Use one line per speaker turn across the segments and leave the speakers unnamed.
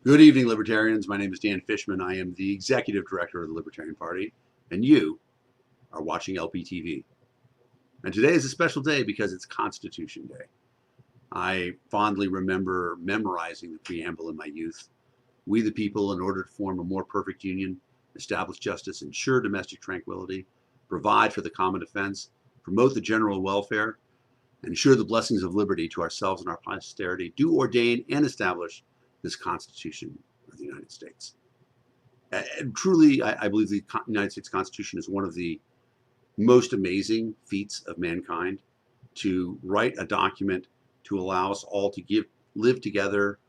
Good evening, Libertarians. My name is Dan Fishman. I am the Executive Director of the Libertarian Party, and you are watching LPTV. And today is a special day because it's Constitution Day. I fondly remember memorizing the preamble in my youth. We the people, in order to form a more perfect union, establish justice, ensure domestic tranquility, provide for the common defense, promote the general welfare, and ensure the blessings of liberty to ourselves and our posterity, do ordain and establish this Constitution of the United States. And truly, I believe the United States Constitution is one of the most amazing feats of mankind, to write a document to allow us all to live together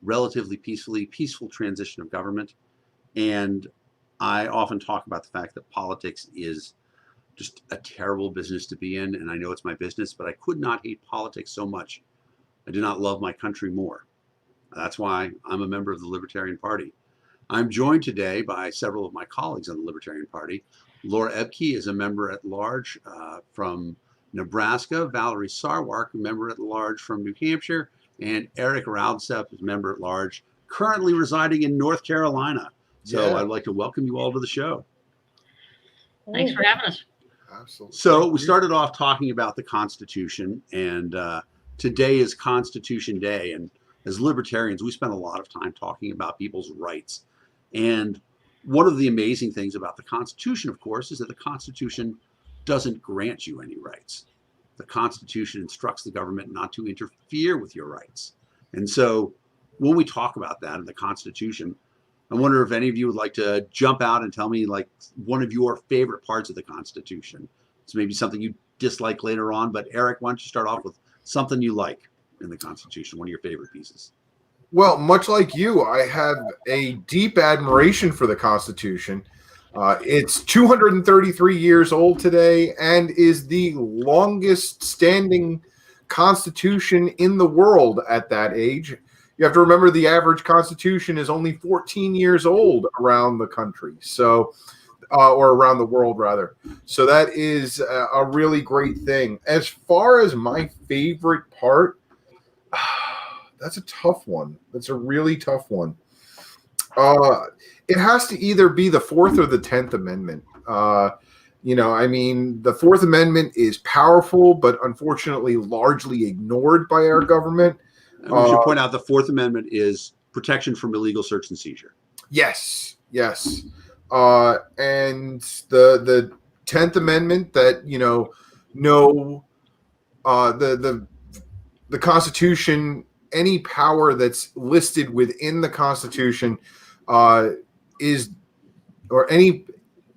relatively peacefully, peaceful transition of government. And I often talk about the fact that politics is just a terrible business to be in, and I know it's my business, but I could not hate politics so much. I do not love my country more. That's why I'm a member of the Libertarian Party. I'm joined today by several of my colleagues on the Libertarian Party. Laura Ebke is a member at large from Nebraska. Valerie Sarwark, a member at large from New Hampshire. And Eric Raudsep is a member at large, currently residing in North Carolina. So I'd like to welcome you all to the show.
Thanks for having us.
Absolutely.
So we started off talking about the Constitution, and today is Constitution Day. And as libertarians, we spend a lot of time talking about people's rights. And one of the amazing things about the Constitution, of course, is that the Constitution doesn't grant you any rights. The Constitution instructs the government not to interfere with your rights. And so when we talk about that in the Constitution, I wonder if any of you would like to jump out and tell me like one of your favorite parts of the Constitution. It's maybe something you dislike later on, but Eric, why don't you start off with something you like in the Constitution, one of your favorite pieces?
Well, much like you, I have a deep admiration for the Constitution. It's 233 years old today and is the longest standing Constitution in the world at that age. You have to remember the average Constitution is only 14 years old around the country, so or around the world, rather. So that is a really great thing. As far as my favorite part, that's a tough one. That's a really tough one. It has to either be the Fourth or the 10th Amendment. I mean, the Fourth Amendment is powerful, but unfortunately largely ignored by our government.
And we should point out the Fourth Amendment is protection from illegal search and seizure. Yes.
And the 10th Amendment that, the Constitution, any power that's listed within the Constitution or any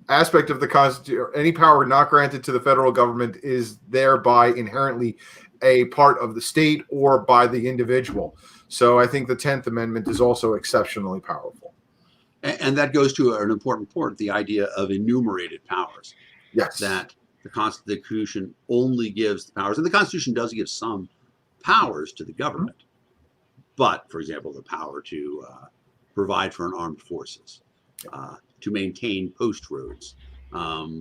aspect of the Constitution, or any power not granted to the federal government is thereby inherently a part of the state or by the individual. So I think the 10th Amendment is also exceptionally powerful.
And that goes to an important point, the idea of enumerated powers.
Yes.
That the Constitution only gives the powers, and the Constitution does give some powers to the government. But, for example, the power to provide for an armed forces, to maintain post roads.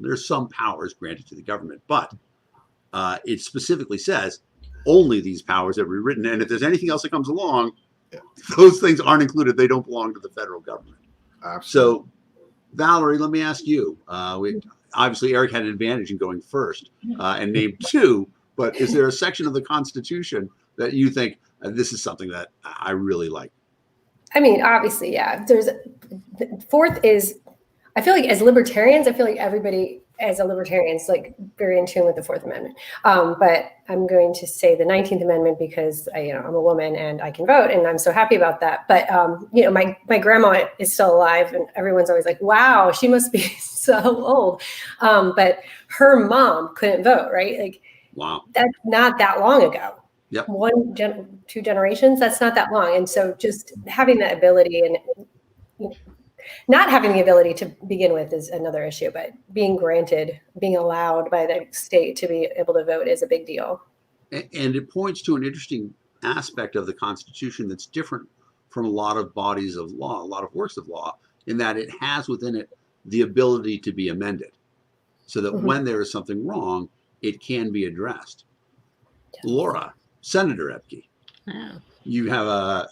There's some powers granted to the government, but it specifically says only these powers that were written. And if there's anything else that comes along, those things aren't included. They don't belong to the federal government.
Absolutely.
So, Valerie, let me ask you. Obviously, Eric had an advantage in going first and named two, but is there a section of the Constitution that you think this is something that I really like?
I mean, obviously, yeah. Fourth is, I feel like as libertarians, I feel like everybody as a libertarian is like very in tune with the Fourth Amendment. But I'm going to say the 19th Amendment because I'm a woman and I can vote, and I'm so happy about that. But my grandma is still alive, and everyone's always like, "Wow, she must be so old." But her mom couldn't vote, right? Like,
wow,
that's not that long ago.
Yep.
Two generations, that's not that long. And so just having that ability and not having the ability to begin with is another issue, but being allowed by the state to be able to vote is a big deal.
And it points to an interesting aspect of the Constitution that's different from a lot of bodies of law, a lot of works of law, in that it has within it the ability to be amended so that when there is something wrong, it can be addressed. Yes. Laura, Senator Ebke, you have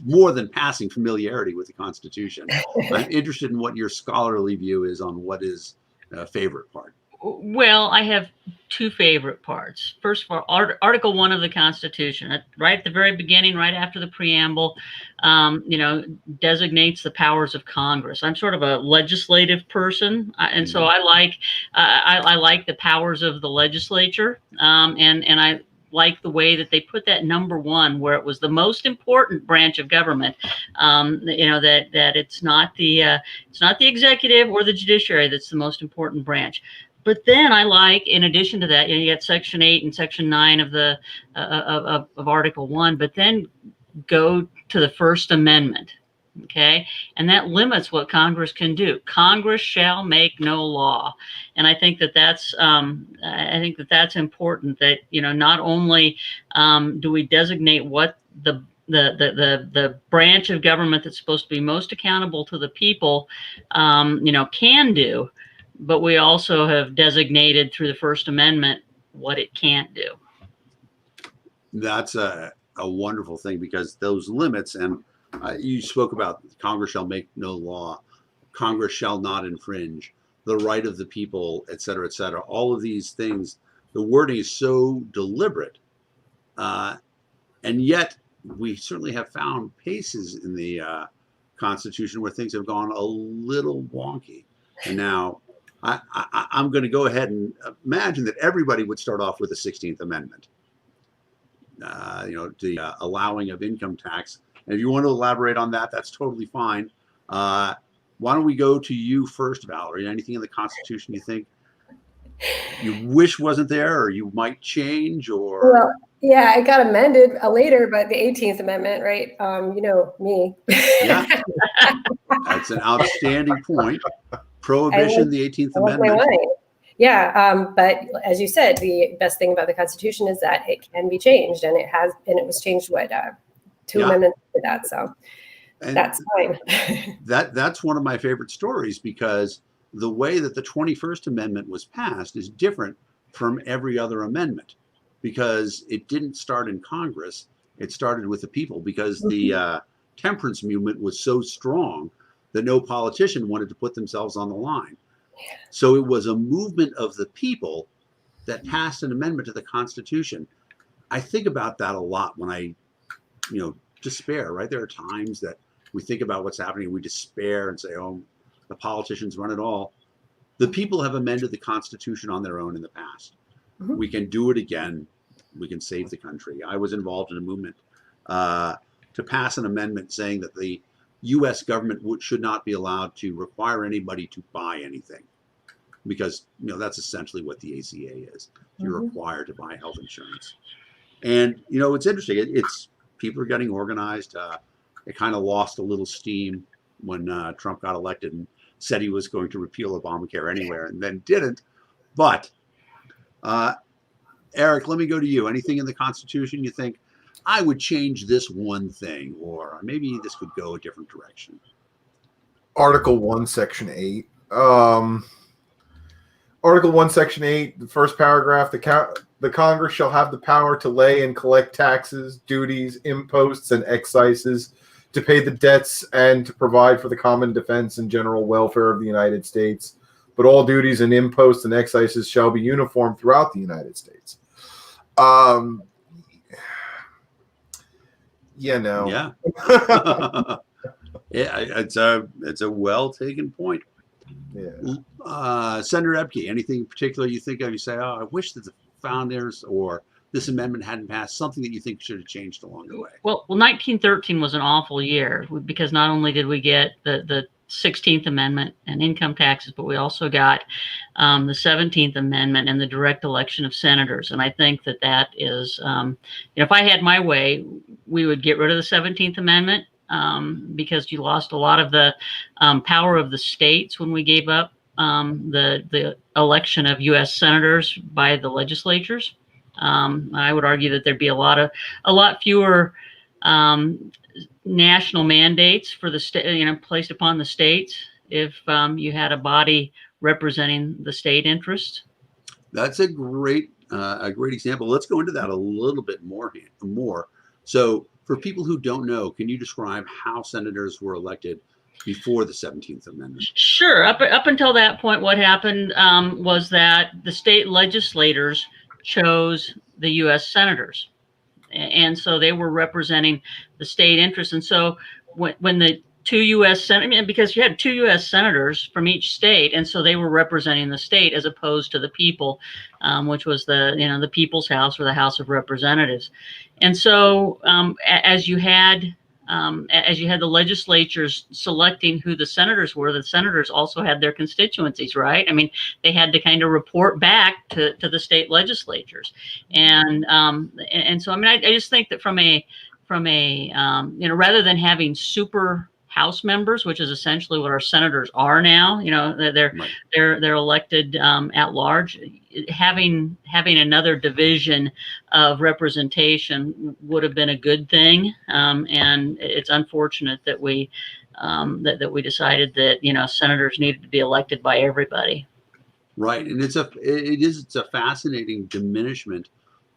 more than passing familiarity with the Constitution. I'm interested in what your scholarly view is on what is a favorite part.
Well, I have two favorite parts. First of all, Article 1 of the Constitution, right at the very beginning, right after the preamble, designates the powers of Congress. I'm sort of a legislative person, and so I like the powers of the legislature, and I like the way that they put that number one, where it was the most important branch of government. That it's not the executive or the judiciary that's the most important branch. But then I like, in addition to that, you got Section 8 and Section 9 of the of Article 1, but then go to the First Amendment, okay? And that limits what Congress can do. Congress shall make no law, and I think that that's important. That not only do we designate what the branch of government that's supposed to be most accountable to the people, can do, but we also have designated through the First Amendment what it can't do.
That's a wonderful thing, because those limits, and you spoke about Congress shall make no law, Congress shall not infringe, the right of the people, et cetera, all of these things, the wording is so deliberate. And yet we certainly have found cases in the Constitution where things have gone a little wonky. And now I'm going to go ahead and imagine that everybody would start off with the 16th Amendment, the allowing of income tax. And if you want to elaborate on that, that's totally fine. Why don't we go to you first, Valerie? Anything in the Constitution you think you wish wasn't there, or you might change, or?
Well, yeah, it got amended later, but the 18th Amendment, right? Me.
Yeah, that's an outstanding point. Prohibition, the 18th Amendment.
Yeah, but as you said, the best thing about the Constitution is that it can be changed, and it was changed two amendments to that, so that's fine.
That's one of my favorite stories, because the way that the 21st Amendment was passed is different from every other amendment, because it didn't start in Congress, it started with the people, because the temperance movement was so strong that no politician wanted to put themselves on the line. So it was a movement of the people that passed an amendment to the Constitution. I think about that a lot when I, despair, right? There are times that we think about what's happening and we despair and say, oh, the politicians run it all. The people have amended the Constitution on their own in the past. We can do it again. We can save the country. I was involved in a movement to pass an amendment saying that the U.S. government should not be allowed to require anybody to buy anything, because that's essentially what the ACA is. You're required to buy health insurance. And it's interesting. It's people are getting organized. It kind of lost a little steam when Trump got elected and said he was going to repeal Obamacare anywhere, and then didn't. But Eric, let me go to you. Anything in the Constitution you think, I would change this one thing, or maybe this could go a different direction?
Article 1, Section 8. Article 1, Section 8, the first paragraph, the Congress shall have the power to lay and collect taxes, duties, imposts, and excises, to pay the debts and to provide for the common defense and general welfare of the United States. But all duties and imposts and excises shall be uniform throughout the United States.
Yeah. It's a well taken point. Yeah. Senator Epke, anything in particular you think of? You say, oh, I wish that the founders or this amendment hadn't passed, something that you think should have changed along the way?
Well, 1913 was an awful year, because not only did we get the 16th Amendment and income taxes, but we also got the 17th Amendment and the direct election of senators. And I think that is, if I had my way, we would get rid of the 17th Amendment, because you lost a lot of the power of the states when we gave up the election of U.S. senators by the legislatures. I would argue that there'd be a lot fewer national mandates for the state, placed upon the states, if you had a body representing the state interest.
That's a great example. Let's go into that a little bit more. So for people who don't know, can you describe how senators were elected before the 17th Amendment?
Sure. Up until that point, what happened was that the state legislators chose the U.S. senators. And so they were representing the state interests. And so when the two U.S. senators, because you had two U.S. senators from each state, and so they were representing the state as opposed to the people, which was the People's House or the House of Representatives. And so as you had the legislatures selecting who the senators were, the senators also had their constituencies, right? I mean, they had to kind of report back to the state legislatures, and so I mean, I just think that from a rather than having super House members, which is essentially what our senators are now, they're elected at large. Having another division of representation would have been a good thing, and it's unfortunate that we decided that senators needed to be elected by everybody.
Right, and it's a fascinating diminishment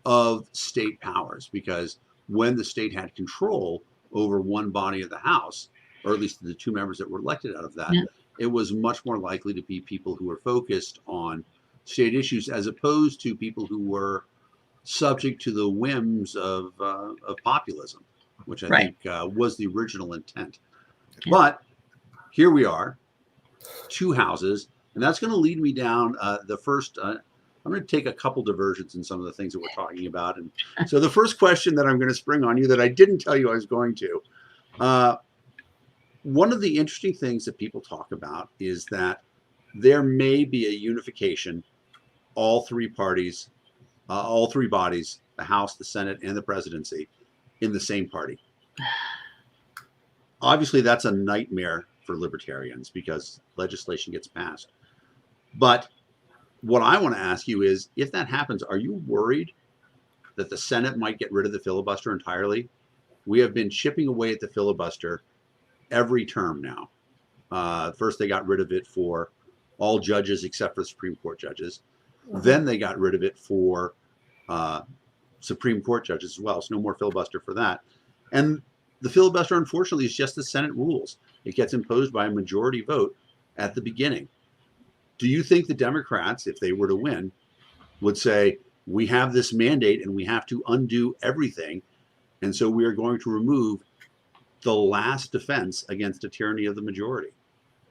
of state powers, because when the state had control over one body of the House, or at least the two members that were elected out of that, it was much more likely to be people who were focused on state issues as opposed to people who were subject to the whims of populism, which I think was the original intent. But here we are, two houses, and that's going to lead me down the first. I'm going to take a couple diversions in some of the things that we're talking about. And so the first question that I'm going to spring on you that I didn't tell you I was going to, one of the interesting things that people talk about is that there may be a unification, all three parties, all three bodies, the House, the Senate, and the presidency, in the same party. Obviously, that's a nightmare for libertarians because legislation gets passed. But what I want to ask you is, if that happens, are you worried that the Senate might get rid of the filibuster entirely? We have been chipping away at the filibuster every term now. First, they got rid of it for all judges except for Supreme Court judges. Then they got rid of it for Supreme Court judges as well. So no more filibuster for that. And the filibuster, unfortunately, is just the Senate rules. It gets imposed by a majority vote at the beginning. Do you think the Democrats, if they were to win, would say, we have this mandate and we have to undo everything, and so we are going to remove the last defense against the tyranny of the majority?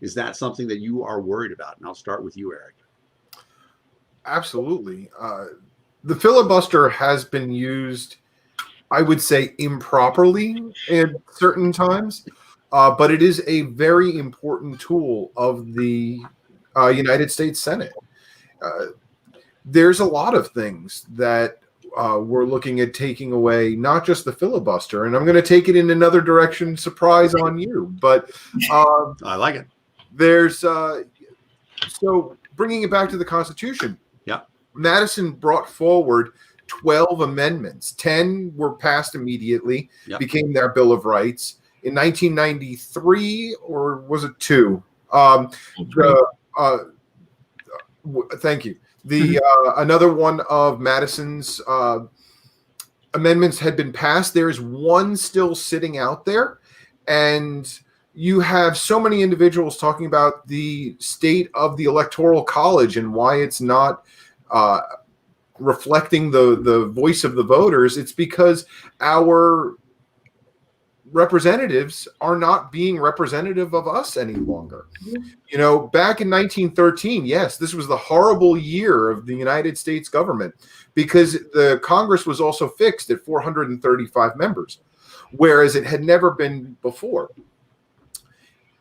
Is that something that you are worried about? And I'll start with you, Eric.
Absolutely. The filibuster has been used, I would say, improperly at certain times, but it is a very important tool of the United States Senate. There's a lot of things that we're looking at taking away, not just the filibuster, and I'm going to take it in another direction, surprise on you, but
I like it.
There's so bringing it back to the Constitution.
Yeah,
Madison brought forward 12 amendments. 10 were passed immediately, became their Bill of Rights. In 1993, or was it 2? Thank you. Another one of Madison's amendments had been passed. There is one still sitting out there, and you have so many individuals talking about the state of the Electoral College and why it's not reflecting the voice of the voters. It's because our representatives are not being representative of us any longer. You know, back in 1913, yes, this was the horrible year of the United States government because the Congress was also fixed at 435 members, whereas it had never been before.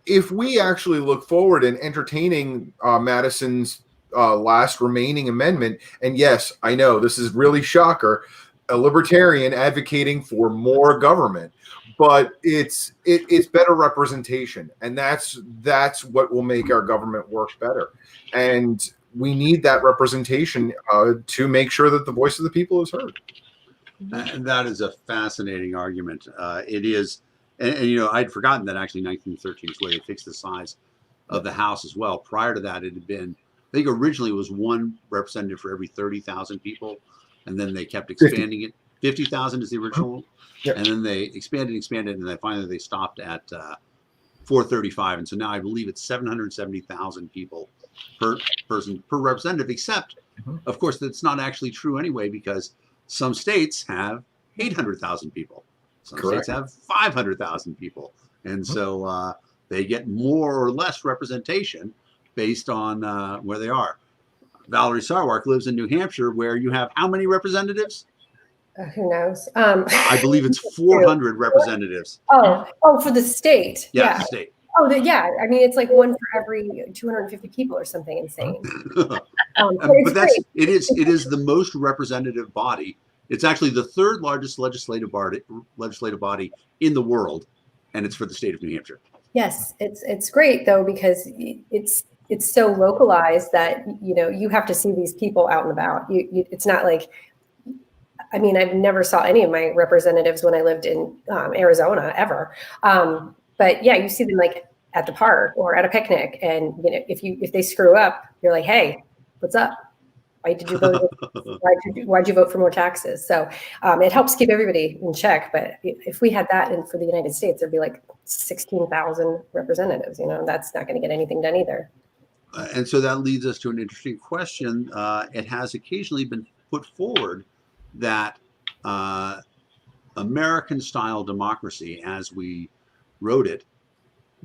If we actually look forward and entertaining Madison's last remaining amendment, and yes, I know this is really shocker, a libertarian advocating for more government, but it's better representation, and that's what will make our government work better. And we need that representation to make sure that the voice of the people is heard.
And that is a fascinating argument. It is, and you know, I'd forgotten that actually 1913 is where they fixed the size of the House as well. Prior to that, it had been, I think originally it was one representative for every 30,000 people, and then they kept expanding it. 50,000 is the original,
Yep.
and then they expanded, and then finally they stopped at 435, and so now I believe it's 770,000 people per person per representative. Except, of course, that's not actually true anyway, because some states have 800,000 people, some
Correct.
states have 500,000 people, and so they get more or less representation based on where they are. Valerie Sarwark lives in New Hampshire, where you have how many representatives?
Who knows?
I believe it's 400 representatives.
For the state.
Yeah, the state.
Yeah. I mean, it's like one for every 250 people or something insane.
But
it's
it is the most representative body. It's actually the third largest legislative body in the world, and it's for the state of New Hampshire.
Yes, it's great though, because it's so localized that you have to see these people out and about. It's not like, I mean, I've never saw any of my representatives when I lived in Arizona ever. But yeah, you see them like at the park or at a picnic, and if they screw up, you're like, hey, what's up? Why did you vote? Why'd you vote for more taxes? So it helps keep everybody in check. But if we had that for the United States, there'd be like 16,000 representatives. That's not going to get anything done either.
And so that leads us to an interesting question. It has occasionally been put forward that American-style democracy, as we wrote it,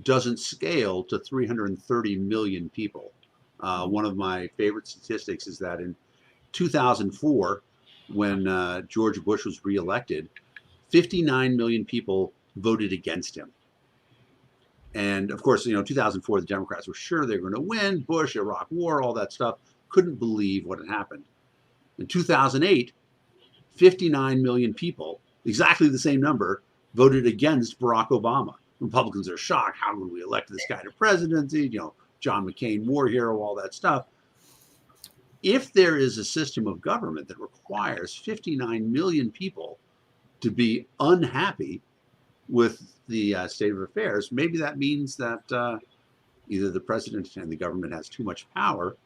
doesn't scale to 330 million people. One of my favorite statistics is that in 2004, when George Bush was reelected, 59 million people voted against him. And of course, 2004, the Democrats were sure they were going to win. Bush, Iraq War, all that stuff. Couldn't believe what had happened. In 2008, 59 million people, exactly the same number, voted against Barack Obama. Republicans are shocked. How would we elect this guy to presidency? John McCain, war hero, all that stuff. If there is a system of government that requires 59 million people to be unhappy with the state of affairs, maybe that means that either the president and the government has too much power,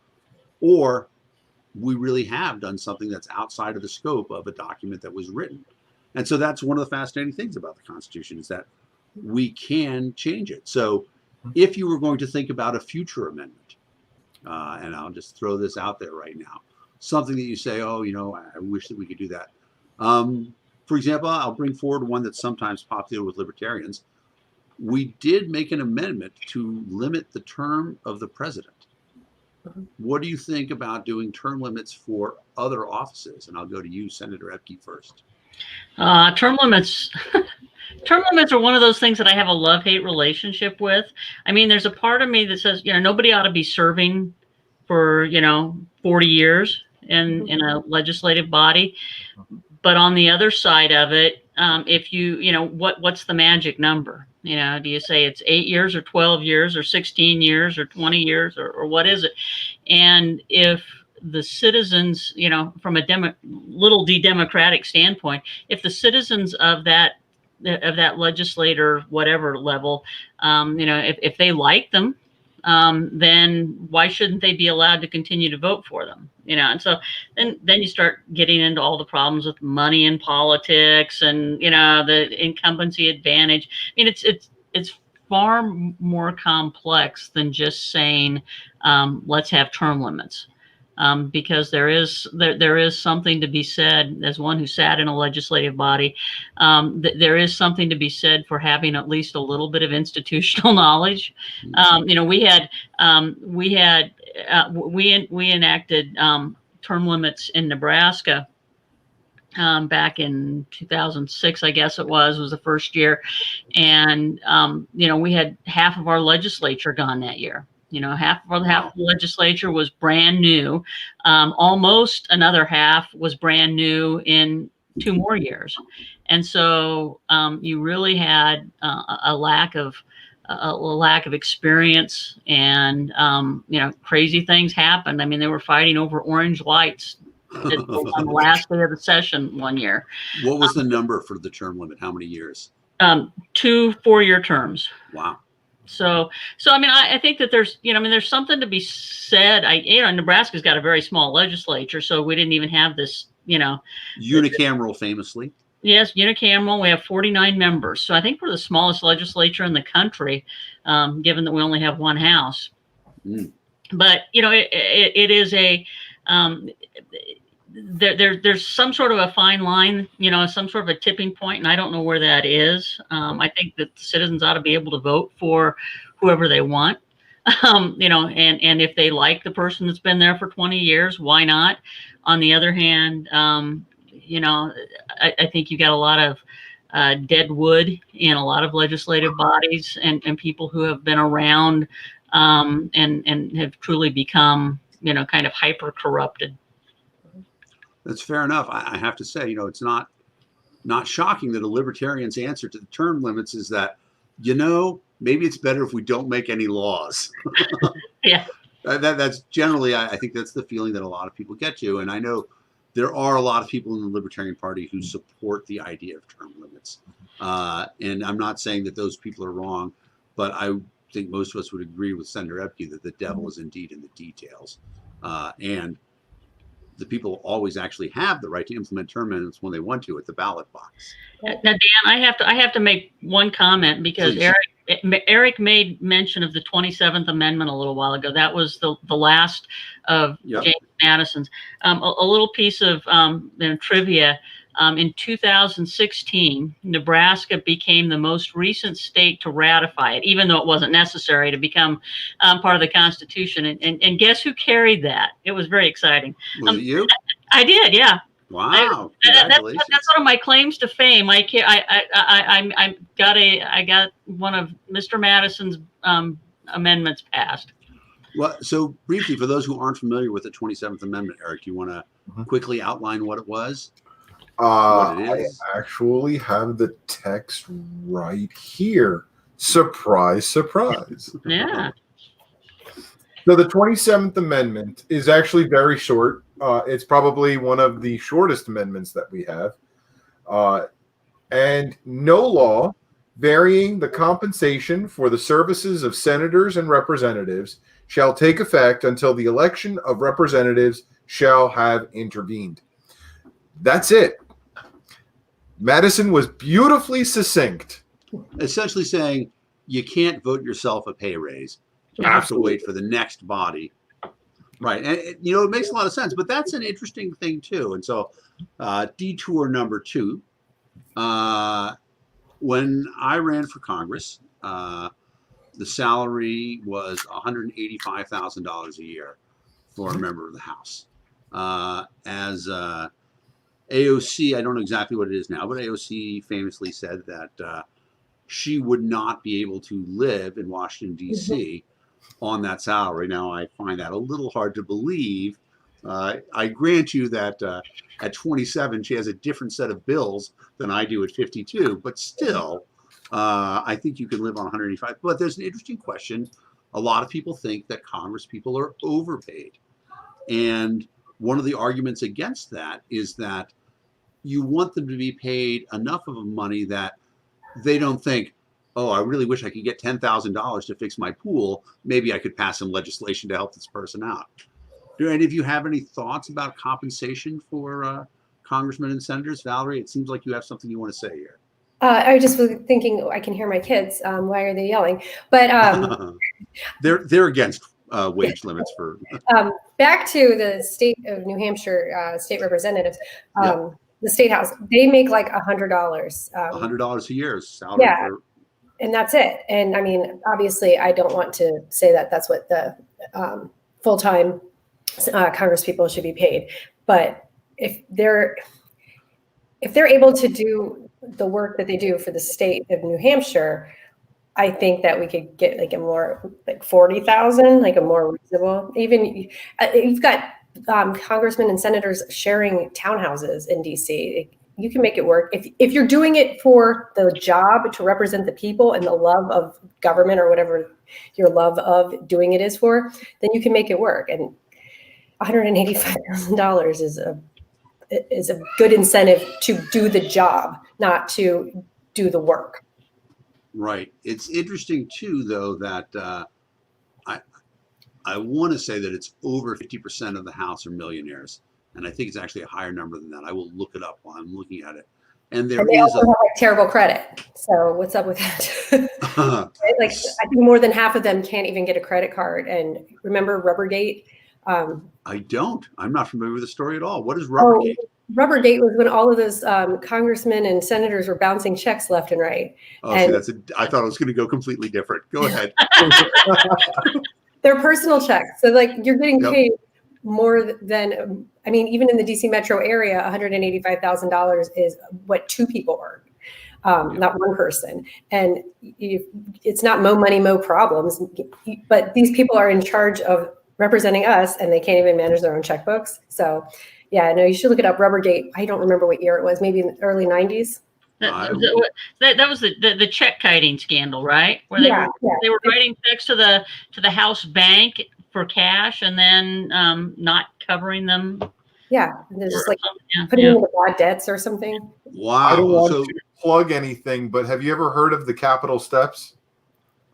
or we really have done something that's outside of the scope of a document that was written. And so that's one of the fascinating things about the Constitution, is that we can change it. So if you were going to think about a future amendment, and I'll just throw this out there right now, something that you say, oh, I wish that we could do that. For example, I'll bring forward one that's sometimes popular with libertarians. We did make an amendment to limit the term of the president. What do you think about doing term limits for other offices? And I'll go to you, Senator Epke, first.
Term limits. Term limits are one of those things that I have a love-hate relationship with. I mean, there's a part of me that says, nobody ought to be serving for, 40 years in a legislative body. But on the other side of it, if what's the magic number? Do you say it's 8 years or 12 years or 16 years or 20 years or what is it? And if the citizens, from a little d-democratic standpoint, if the citizens of that legislator, whatever level, if they like them, then why shouldn't they be allowed to continue to vote for them? And so then you start getting into all the problems with money in politics and, the incumbency advantage. I mean, it's far more complex than just saying, let's have term limits. Because there is something to be said, as one who sat in a legislative body, there is something to be said for having at least a little bit of institutional knowledge. We enacted term limits in Nebraska back in 2006, I guess it was the first year, and we had half of our legislature gone that year. Half of the legislature was brand new. Almost another half was brand new in 2 more years. And so you really had a lack of experience, and crazy things happened. I mean, they were fighting over orange lights on the last day of the session one year.
What was the number for the term limit? How many years?
2 4-year terms.
Wow.
So I mean, I think that there's, there's something to be said. Nebraska's got a very small legislature, so we didn't even have this,
unicameral, famously.
Yes, unicameral. We have 49 members, so I think we're the smallest legislature in the country, given that we only have one house.
Mm.
But it is a there's some sort of a fine line, some sort of a tipping point, and I don't know where that is. I think that the citizens ought to be able to vote for whoever they want, and if they like the person that's been there for 20 years, why not? On the other hand, I think you got a lot of dead wood in a lot of legislative bodies and people who have been around and have truly become, kind of hyper corrupted.
That's fair enough. I have to say, it's not shocking that a libertarian's answer to the term limits is that, maybe it's better if we don't make any laws.
Yeah.
That's generally, I think that's the feeling that a lot of people get to. And I know there are a lot of people in the Libertarian Party who support the idea of term limits. And I'm not saying that those people are wrong, but I think most of us would agree with Senator Epke that the devil is indeed in the details. And the people always actually have the right to implement term limits when they want to at the ballot box.
Now, Dan, I have to make one comment because
Please.
Eric made mention of the 27th Amendment a little while ago. That was the last of James Madison's. A little piece of trivia. In 2016, Nebraska became the most recent state to ratify it, even though it wasn't necessary to become part of the Constitution. And guess who carried that? It was very exciting.
Was it you?
I did, yeah.
Wow!
Congratulations. That's one of my claims to fame. I got one of Mr. Madison's amendments passed.
Well, so briefly, for those who aren't familiar with the 27th Amendment, Eric, do you want to quickly outline what it was?
I actually have the text right here. Surprise, surprise.
Yeah.
So the 27th Amendment is actually very short. It's probably one of the shortest amendments that we have. And no law varying the compensation for the services of senators and representatives shall take effect until the election of representatives shall have intervened. That's it. Madison was beautifully succinct.
Essentially saying you can't vote yourself a pay raise. You have to wait for the next body. Right. And, it makes a lot of sense, but that's an interesting thing, too. And so detour number 2, when I ran for Congress, the salary was $185,000 a year for a member of the House. As AOC, I don't know exactly what it is now, but AOC famously said that she would not be able to live in Washington, D.C. on that salary. Now, I find that a little hard to believe. I grant you that at 27, she has a different set of bills than I do at 52, but still, I think you can live on 185. But there's an interesting question. A lot of people think that Congress people are overpaid. And one of the arguments against that is that you want them to be paid enough of money that they don't think, oh, I really wish I could get $10,000 to fix my pool. Maybe I could pass some legislation to help this person out. Do any of you have any thoughts about compensation for congressmen and senators? Valerie, it seems like you have something you want to say here.
I was just thinking, I can hear my kids. Why are they yelling? But
they're against wage limits for.
Back to the state of New Hampshire state representatives. The state house, they make like $100.
$100 a year is salary.
Yeah, and that's it. And I mean, obviously, I don't want to say that that's what the full-time Congress people should be paid. But if they're able to do the work that they do for the state of New Hampshire, I think that we could get like a more like 40,000, like a more reasonable. Even you've got congressmen and senators sharing townhouses in DC. You can make it work if you're doing it for the job to represent the people and the love of government or whatever your love of doing it is for. Then you can make it work. And $185,000 is a good incentive to do the job, not to do the work.
Right. It's interesting too, though, that I want to say that it's over 50% of the House are millionaires, and I think it's actually a higher number than that. I will look it up while I'm looking at it. And there
And they
is
also have like terrible credit. So what's up with that? Right? Like I think more than half of them can't even get a credit card. And remember Rubbergate?
I don't. I'm not familiar with the story at all. What is Rubbergate?
Rubbergate was when all of those congressmen and senators were bouncing checks left and right.
Oh,
and
see, I thought it was going to go completely different. Go ahead.
they're personal checks. So like you're getting
Yep.
paid more than, I mean, even in the DC metro area, $185,000 is what two people earn, not one person. And it's not mo money, mo problems, but these people are in charge of representing us and they can't even manage their own checkbooks. So yeah, no, you should look it up. Rubbergate. I don't remember what year it was, maybe in the early 90s.
That was the check kiting scandal, right? Where they were writing checks to the House bank for cash and then not covering them.
Yeah, there's just like putting them into bad debts or something.
Wow.
I don't want to plug anything, but have you ever heard of the Capitol Steps?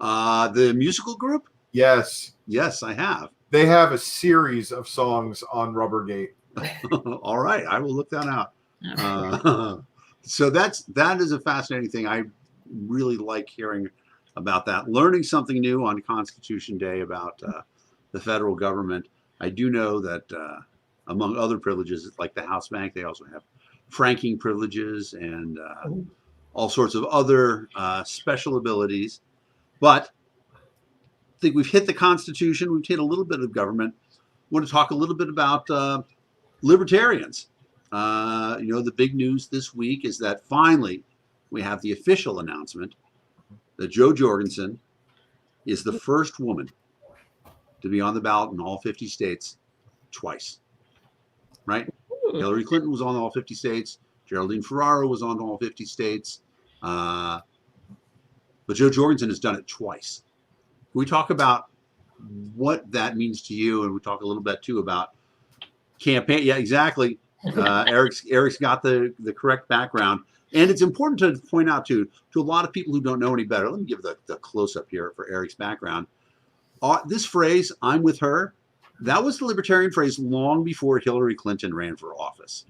The musical group?
Yes.
Yes, I have.
They have a series of songs on Rubbergate.
All right, I will look that out. So that is a fascinating thing. I really like hearing about that, learning something new on Constitution Day about the federal government. I do know that among other privileges, like the House Bank, they also have franking privileges and all sorts of other special abilities. But I think we've hit the Constitution. We've hit a little bit of government. I want to talk a little bit about libertarians. The big news this week is that finally we have the official announcement that Jo Jorgensen is the first woman to be on the ballot in all 50 states twice. Right? Hillary Clinton was on all 50 states. Geraldine Ferraro was on all 50 states. But Jo Jorgensen has done it twice. Can we talk about what that means to you? And we talk a little bit too about campaign. Yeah, exactly. Eric's got the correct background. And it's important to point out to a lot of people who don't know any better. Let me give the close-up here for Eric's background. This phrase, "I'm with her," that was the libertarian phrase long before Hillary Clinton ran for office.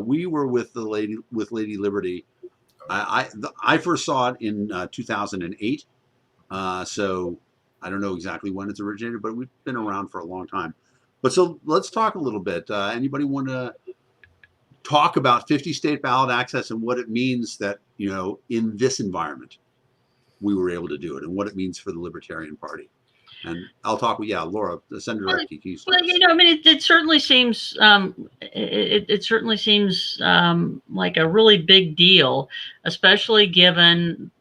We were with Lady Liberty. I first saw it in 2008. So I don't know exactly when it's originated, but we've been around for a long time. But so let's talk a little bit. Anybody want to talk about 50 state ballot access and what it means that, in this environment, we were able to do it and what it means for the Libertarian Party? And I'll talk with, Laura, Senator Epke.
Well, it certainly seems it certainly seems like a really big deal, especially given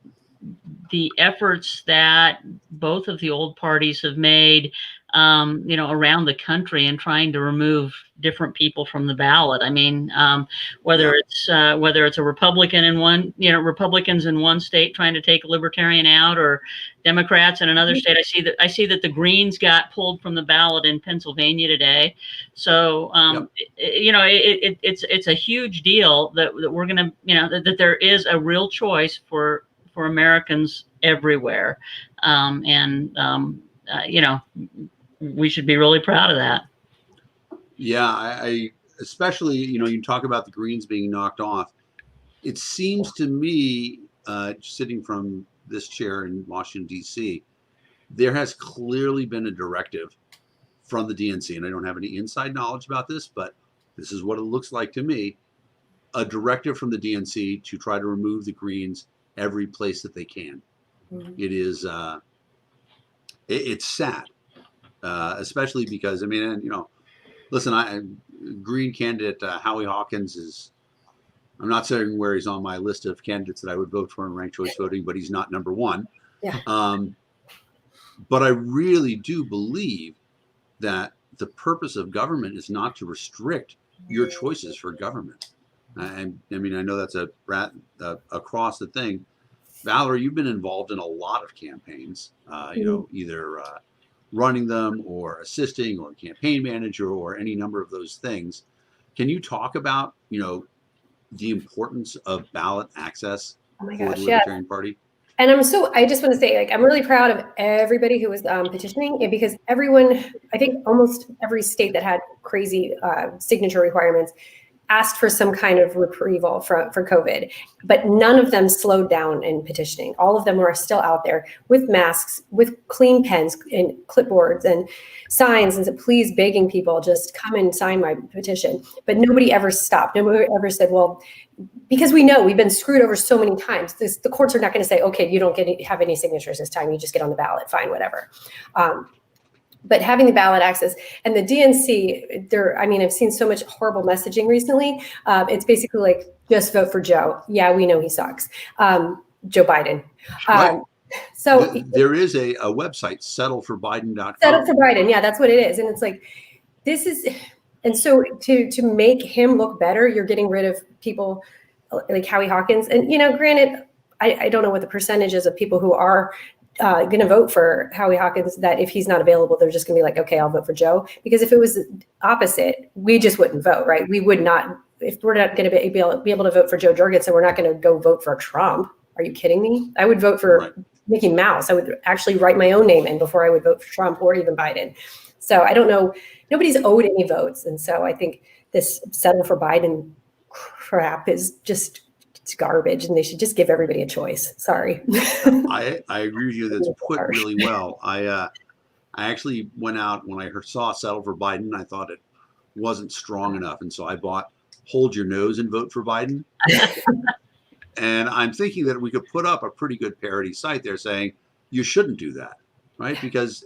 the efforts that both of the old parties have made, around the country and trying to remove different people from the ballot. I mean, whether it's a Republican in one, Republicans in one state trying to take a Libertarian out, or Democrats in another state. I see that the Greens got pulled from the ballot in Pennsylvania today. So, it's a huge deal that we're going to, that there is a real choice for Americans everywhere. We should be really proud of that.
Yeah, I especially, you talk about the Greens being knocked off. It seems to me, sitting from this chair in Washington, D.C., there has clearly been a directive from the DNC, and I don't have any inside knowledge about this, but this is what it looks like to me, a directive from the DNC to try to remove the Greens every place that they can. Mm-hmm. It is, it's sad. Especially because, listen, Green candidate Howie Hawkins is, I'm not saying where he's on my list of candidates that I would vote for in ranked choice voting, but he's not number one.
Yeah.
But I really do believe that the purpose of government is not to restrict your choices for government. I know that's across the thing. Valerie, you've been involved in a lot of campaigns, either running them or assisting or campaign manager or any number of those things. Can you talk about, the importance of ballot access for the Libertarian Party?
And I just want to say, like, I'm really proud of everybody who was petitioning, and because everyone, I think almost every state that had crazy signature requirements asked for some kind of retrieval for COVID, but none of them slowed down in petitioning. All of them are still out there with masks, with clean pens and clipboards and signs, and please begging people just come and sign my petition. But nobody ever stopped. Nobody ever said, well, because we know we've been screwed over so many times. The courts are not going to say, okay, you don't have any signatures this time. You just get on the ballot. Fine, whatever. But having the ballot access and the DNC, I've seen so much horrible messaging recently. It's basically like, just vote for Joe. Yeah, we know he sucks. Joe Biden.
Right.
So
there is a website, settleforbiden.com.
Settle for Biden. Yeah, that's what it is. And it's like, and so to make him look better, you're getting rid of people like Howie Hawkins. And, granted, I don't know what the percentage is of people who are going to vote for Howie Hawkins, that if he's not available, they're just going to be like, okay, I'll vote for Joe. Because if it was opposite, we just wouldn't vote, right? We would not, if we're not going to be able to vote for Joe Jorgensen, we're not going to go vote for Trump. Are you kidding me? I would vote for Mickey Mouse. I would actually write my own name in before I would vote for Trump or even Biden. So I don't know. Nobody's owed any votes. And so I think this settle for Biden crap is just, it's garbage, and they should just give everybody a choice. Sorry.
I agree with you. That's put really well. I actually went out when I saw Settle for Biden. I thought it wasn't strong enough, and so I bought Hold Your Nose and Vote for Biden. And I'm thinking that we could put up a pretty good parody site there saying you shouldn't do that, right? Because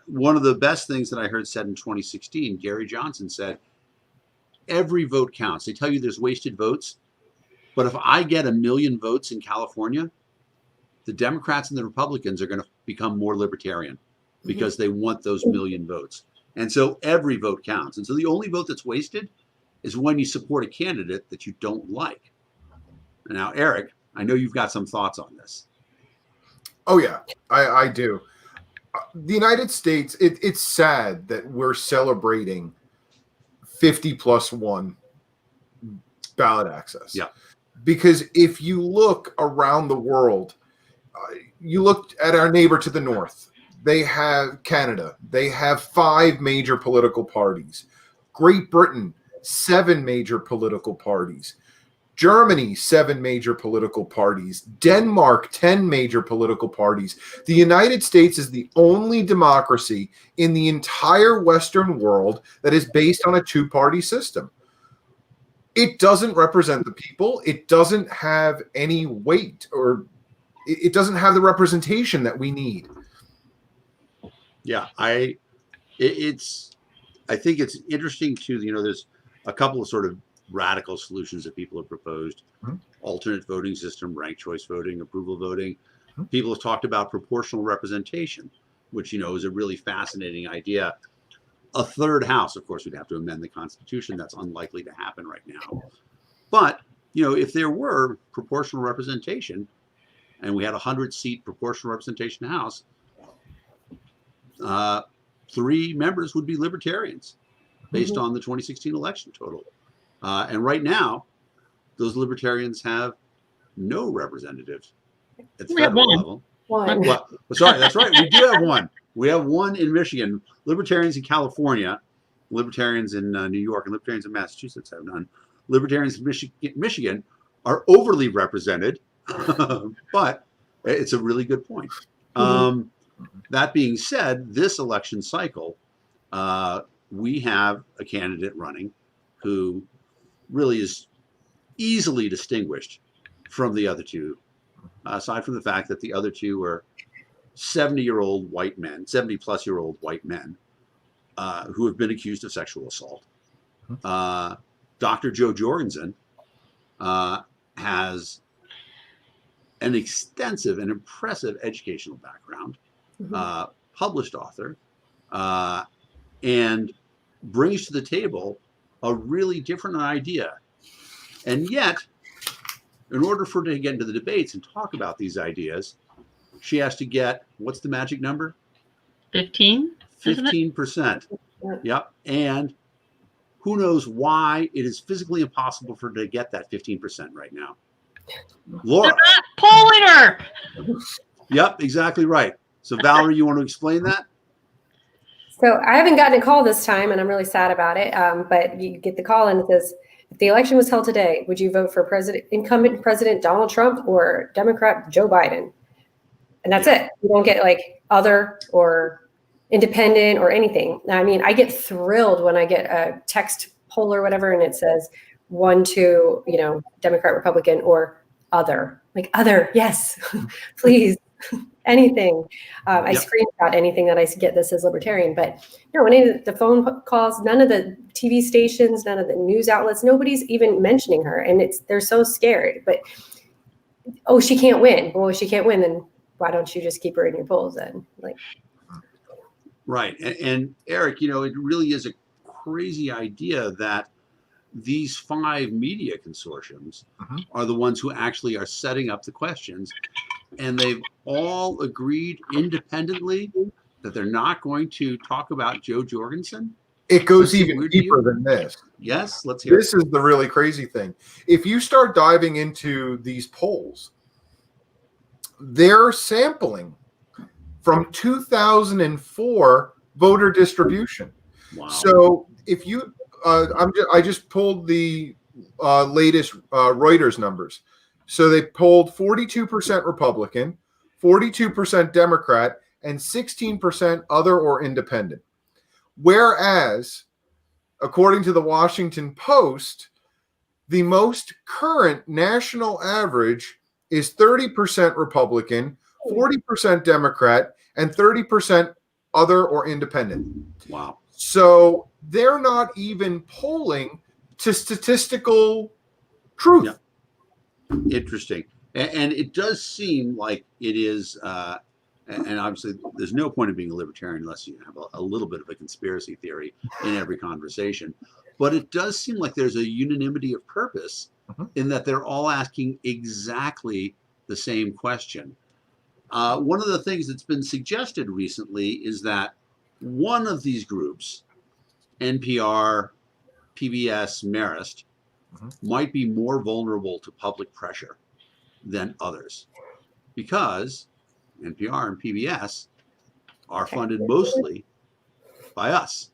one of the best things that I heard said in 2016, Gary Johnson said, every vote counts. They tell you there's wasted votes. But if I get 1 million votes in California, the Democrats and the Republicans are going to become more libertarian because they want those 1 million votes. And so every vote counts. And so the only vote that's wasted is when you support a candidate that you don't like. Now, Eric, I know you've got some thoughts on this.
Oh, yeah, I do. The United States, it's sad that we're celebrating 50+1 ballot access.
Yeah.
Because if you look around the world, you look at our neighbor to the north, they have Canada. They have 5 major political parties. Great Britain, 7 major political parties. Germany, 7 major political parties. Denmark, 10 major political parties. The United States is the only democracy in the entire Western world that is based on a 2-party system. It doesn't represent the people. It doesn't have any weight, or it doesn't have the representation that we need.
Yeah, I think it's interesting too. There's a couple of sort of radical solutions that people have proposed: alternate voting system, ranked choice voting, approval voting. People have talked about proportional representation, which is a really fascinating idea. A third house, of course, we'd have to amend the Constitution. That's unlikely to happen right now. But if there were proportional representation, and we had a 100-seat proportional representation House, 3 members would be libertarians based on the 2016 election total. And right now, those libertarians have no representatives at the federal level.
One.
Well, sorry, that's right. We do have one. We have one in Michigan. Libertarians in California, libertarians in New York, and libertarians in Massachusetts have none. Libertarians in Michigan are overly represented, but it's a really good point. That being said, this election cycle, we have a candidate running who really is easily distinguished from the other two, aside from the fact that the other two are 70-year-old white men, 70-plus-year-old white men who have been accused of sexual assault. Dr. Joe Jorgensen has an extensive and impressive educational background, published author, and brings to the table a really different idea. And yet, in order for her to get into the debates and talk about these ideas, she has to get, what's the magic number?
15?
15%. Yep. And who knows why it is physically impossible for her to get that 15% right now. Laura.
They're not polling her.
Yep, exactly right. So Valerie, you want to explain that?
So I haven't gotten a call this time, and I'm really sad about it. But you get the call, and it says, if the election was held today, would you vote for incumbent President Donald Trump or Democrat Joe Biden? And that's it. You don't get like other or independent or anything. I mean, I get thrilled when I get a text poll or whatever, and it says 1, 2, Democrat, Republican, or other. Like other, yes, please. Anything. I screenshot anything that I get that says Libertarian, but any of the phone calls, none of the TV stations, none of the news outlets, nobody's even mentioning her, and they're so scared. But she can't win. Well, if she can't win, then why don't you just keep her in your polls then?
Right. And Eric, it really is a crazy idea that these 5 media consortiums are the ones who actually are setting up the questions. And they've all agreed independently that they're not going to talk about Joe Jorgensen.
It goes even deeper than this.
Yes, let's hear it.
This is the really crazy thing. If you start diving into these polls, they're sampling from 2004 voter distribution.
Wow.
So if you, I just pulled the latest Reuters numbers. So they polled 42% Republican, 42% Democrat, and 16% other or independent. Whereas, according to the Washington Post, the most current national average is 30% Republican, 40% Democrat, and 30% other or independent.
Wow.
So they're not even polling to statistical truth.
Yeah. Interesting. And it does seem like it is, and obviously there's no point in being a libertarian unless you have a little bit of a conspiracy theory in every conversation. But it does seem like there's a unanimity of purpose in that they're all asking exactly the same question. One of the things that's been suggested recently is that one of these groups, NPR, PBS, Marist, might be more vulnerable to public pressure than others because NPR and PBS are funded mostly by us.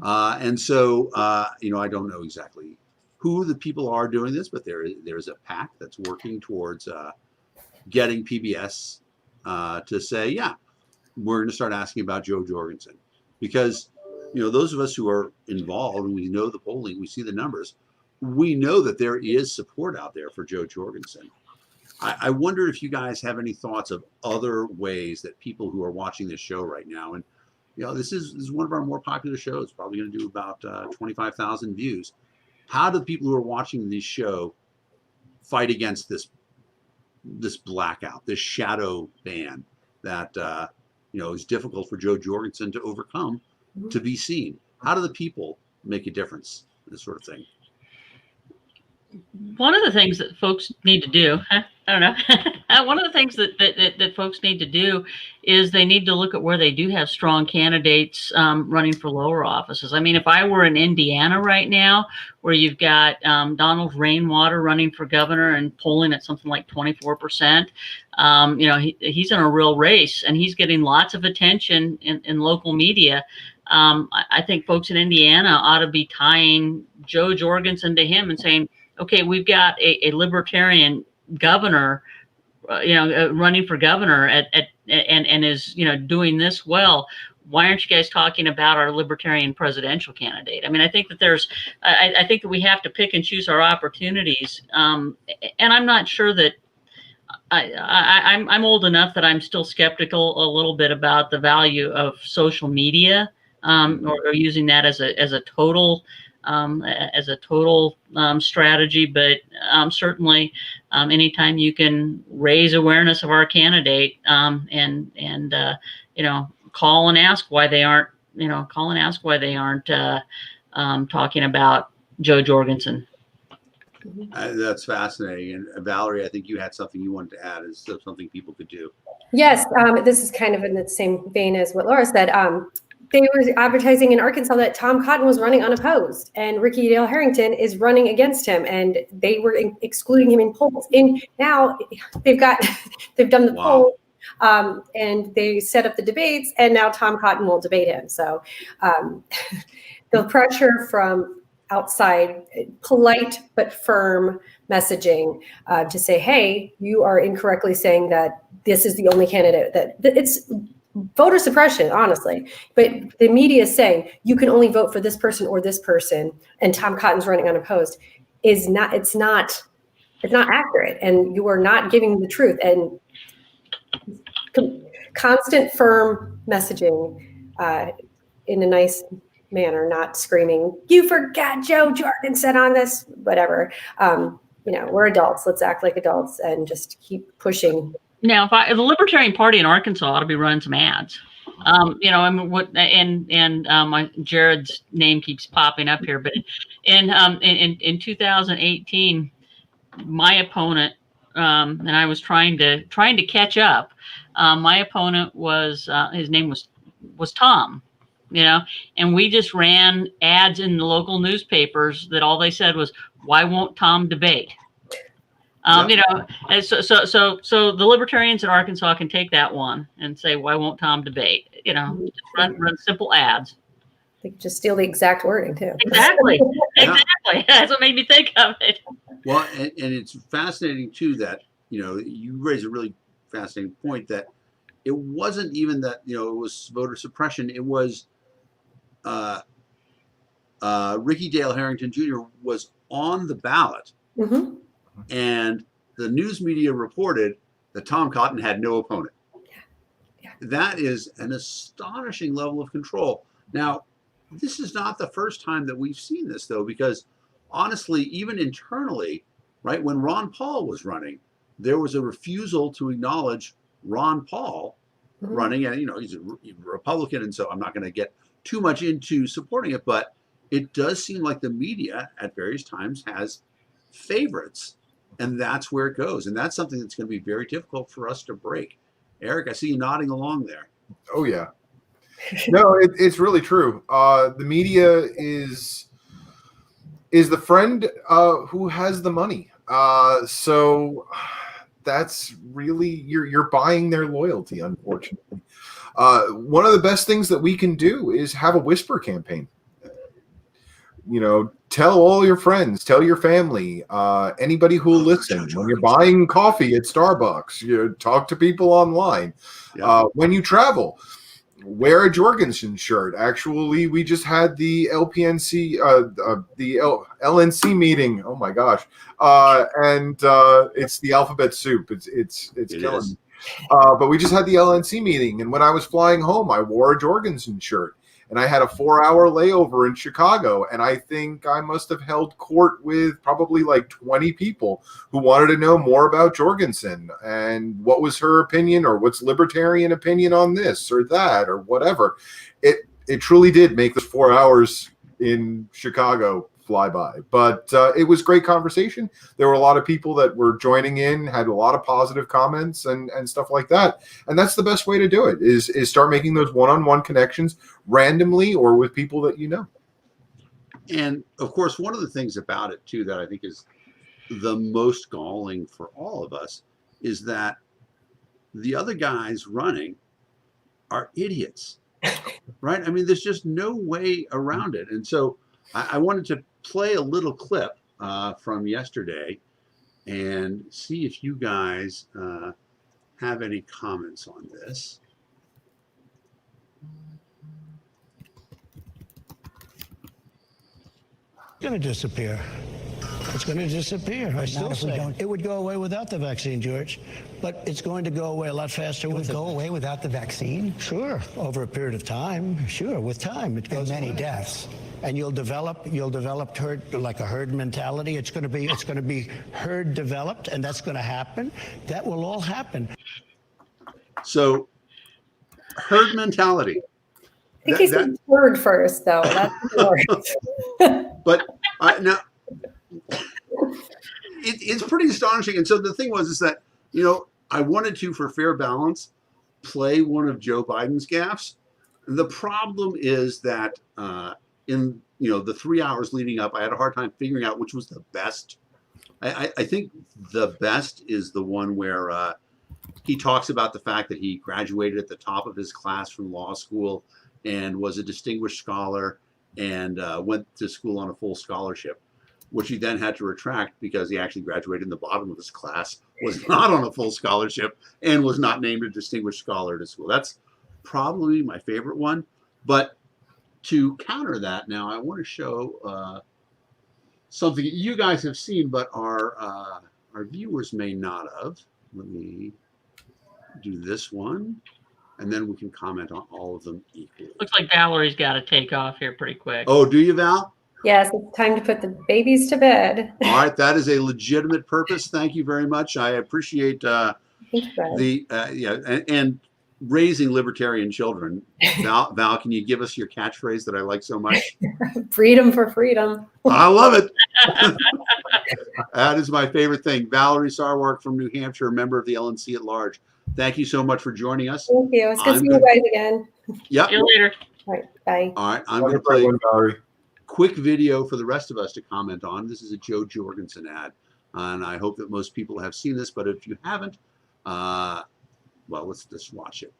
And so, I don't know exactly who the people are doing this, but there's a PAC that's working towards getting PBS to say, yeah, we're going to start asking about Joe Jorgensen because those of us who are involved and we know the polling, we see the numbers, we know that there is support out there for Joe Jorgensen. I wonder if you guys have any thoughts of other ways that people who are watching this show right now, and this is one of our more popular shows, probably going to do about 25,000 views. How do the people who are watching this show fight against this blackout, this shadow ban that is difficult for Joe Jorgensen to overcome, to be seen? How do the people make a difference in this sort of thing?
One of the things that folks need to do, I don't know, one of the things that folks need to do is they need to look at where they do have strong candidates running for lower offices. I mean, if I were in Indiana right now, where you've got Donald Rainwater running for governor and polling at something like 24%, he's in a real race and he's getting lots of attention in local media. I think folks in Indiana ought to be tying Joe Jorgensen to him and saying, okay, we've got a libertarian governor, running for governor and is, doing this well. Why aren't you guys talking about our libertarian presidential candidate? I mean, I think that I think that we have to pick and choose our opportunities. And I'm not sure that I'm old enough that I'm still skeptical a little bit about the value of social media, or using that as a total strategy, but certainly anytime you can raise awareness of our candidate and call and ask why they aren't talking about Joe Jorgensen.
That's fascinating. And Valerie, I think you had something you wanted to add. Is something people could do?
Yes, this is kind of in the same vein as what Laura said. they were advertising in Arkansas that Tom Cotton was running unopposed and Ricky Dale Harrington is running against him, and they were excluding him in polls. And now they've done the poll, and they set up the debates, and now Tom Cotton will debate him. So the pressure from outside, polite but firm messaging to say, hey, you are incorrectly saying that this is the only candidate that it's voter suppression, honestly. But the media is saying you can only vote for this person or this person, and Tom Cotton's running unopposed it's not accurate, and you are not giving the truth. And constant firm messaging in a nice manner, not screaming, you forgot Joe Jorgensen on this, whatever. We're adults. Let's act like adults and just keep pushing.
Now, if the Libertarian Party in Arkansas ought to be running some ads. Jared's name keeps popping up here, but in 2018, my opponent, and I was trying to catch up. My opponent was his name was Tom, and we just ran ads in the local newspapers that all they said was, "Why won't Tom debate?" And so the Libertarians in Arkansas can take that one and say, "Why won't Tom debate?" Just run simple ads.
They could just steal the exact wording too.
Exactly. Exactly. That's what made me think of it.
Well, and it's fascinating too that you raise a really fascinating point that it wasn't even that it was voter suppression. It was Ricky Dale Harrington Jr. was on the ballot.
Mm-hmm.
And the news media reported that Tom Cotton had no opponent.
Yeah.
That is an astonishing level of control. Now, this is not the first time that we've seen this, though, because honestly, even internally, right, when Ron Paul was running, there was a refusal to acknowledge Ron Paul running. And, he's a Republican, and so I'm not going to get too much into supporting it, but it does seem like the media at various times has favorites. And that's where it goes. And that's something that's going to be very difficult for us to break. Eric, I see you nodding along there.
Oh, yeah. No, it's really true. The media is the friend who has the money. So that's really, you're buying their loyalty, unfortunately. One of the best things that we can do is have a whisper campaign. Tell all your friends, tell your family, anybody who will listen. When you're buying coffee at Starbucks, talk to people online. Yeah. When you travel, wear a Jorgensen shirt. Actually, we just had the LNC meeting. Oh my gosh. And it's the alphabet soup. It's killing me. But we just had the LNC meeting. And when I was flying home, I wore a Jorgensen shirt. And I had a 4-hour layover in Chicago, and I think I must have held court with probably like 20 people who wanted to know more about Jorgensen and what was her opinion or what's libertarian opinion on this or that or whatever. It truly did make those 4 hours in Chicago fly by. But it was great conversation. There were a lot of people that were joining in, had a lot of positive comments and stuff like that. And that's the best way to do it is start making those one-on-one connections randomly or with people that you know.
And of course, one of the things about it too that I think is the most galling for all of us is that the other guys running are idiots, right? I mean, there's just no way around it. And so I wanted to play a little clip from yesterday and see if you guys have any comments on this.
It's going to disappear. It's going to disappear. I still say it would go away without the vaccine, George, but it's going to go away a lot faster. It would go away without the vaccine? Sure, over a period of time. Sure, with time it goes. And many deaths. And you'll develop herd, like a herd mentality. It's going to be herd developed, and that's going to happen. That will all happen.
So, herd mentality.
I think he said herd first, though. That's the word.
But now, it's pretty astonishing. And so the thing is that I wanted to, for fair balance, play one of Joe Biden's gaffes. The problem is that in the 3 hours leading up, I had a hard time figuring out which was the best. I think the best is the one where he talks about the fact that he graduated at the top of his class from law school and was a distinguished scholar and went to school on a full scholarship, which he then had to retract because he actually graduated in the bottom of his class, was not on a full scholarship, and was not named a distinguished scholar to school. That's probably my favorite one. But to counter that, now I want to show something that you guys have seen, but our viewers may not have. Let me do this one, and then we can comment on all of them equally.
Looks like Valerie's got to take off here pretty quick.
Oh, do you, Val?
Yes, it's time to put the babies to bed.
All right, that is a legitimate purpose. Thank you very much. I appreciate and raising libertarian children. Val, can you give us your catchphrase that I like so much?
Freedom for freedom.
I love it. That is my favorite thing. Valerie Sarwark from New Hampshire, a member of the LNC At-Large. Thank you so much for joining us.
Thank you. It's good to see you guys again.
Yep.
See you later.
All right, bye.
All right, I'm going to play a quick video for the rest of us to comment on. This is a Joe Jorgensen ad, and I hope that most people have seen this, but if you haven't, well, let's just watch it.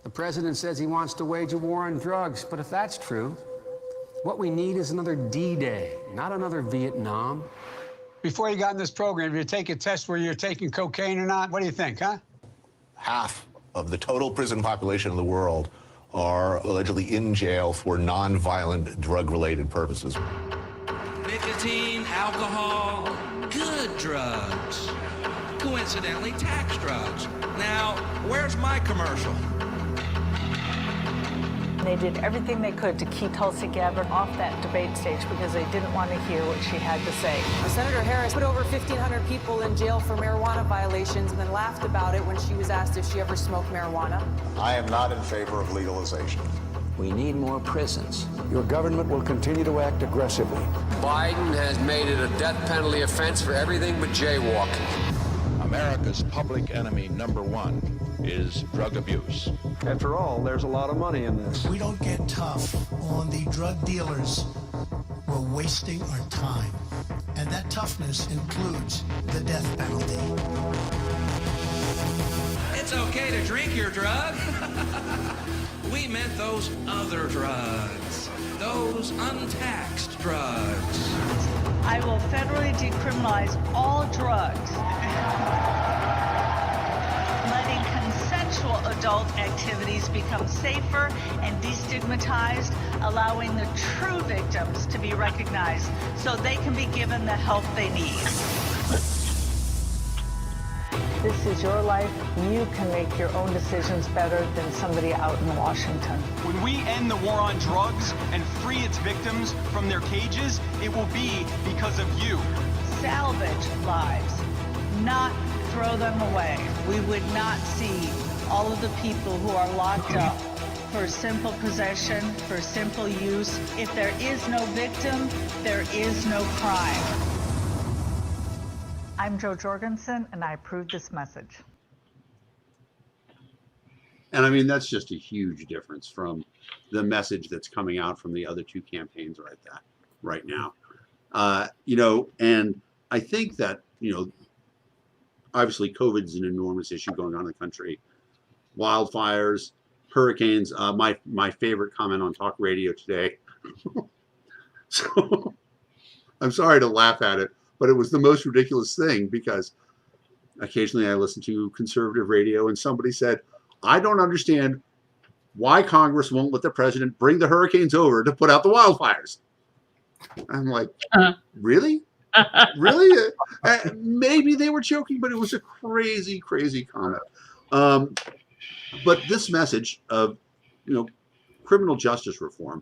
The president says he wants to wage a war on drugs, but if that's true, what we need is another D-Day, not another Vietnam.
Before you got in this program, did you take a test where you're taking cocaine or not? What do you think, huh?
Half of the total prison population in the world are allegedly in jail for non-violent drug-related purposes.
Nicotine, alcohol, good drugs. Coincidentally, tax drugs. Now, where's my commercial?
They did everything they could to keep Tulsi Gabbard off that debate stage because they didn't want to hear what she had to say.
Senator Harris put over 1,500 people in jail for marijuana violations and then laughed about it when she was asked if she ever smoked marijuana.
I am not in favor of legalization.
We need more prisons.
Your government will continue to act aggressively.
Biden has made it a death penalty offense for everything but jaywalking.
America's public enemy #1 is drug abuse.
After all, there's a lot of money in this.
If we don't get tough on the drug dealers, we're wasting our time. And that toughness includes the death penalty.
It's okay to drink your drug. We meant those other drugs. Those untaxed drugs.
I will federally decriminalize all drugs, letting consensual adult activities become safer and destigmatized, allowing the true victims to be recognized so they can be given the help they need. This is your life. You can make your own decisions better than somebody out in Washington.
When we end the war on drugs and free its victims from their cages, it will be because of you.
Salvage lives, not throw them away. We would not see all of the people who are locked up for simple possession, for simple use. If there is no victim, there is no crime. I'm Joe Jorgensen, and I approve this message.
And I mean, that's just a huge difference from the message that's coming out from the other two campaigns right now. And I think that, obviously COVID is an enormous issue going on in the country. Wildfires, hurricanes, my favorite comment on talk radio today. So I'm sorry to laugh at it, but it was the most ridiculous thing because occasionally I listen to conservative radio and somebody said, I don't understand why Congress won't let the president bring the hurricanes over to put out the wildfires. I'm like, really? Really? Maybe they were joking, but it was a crazy, crazy comment. But this message of, criminal justice reform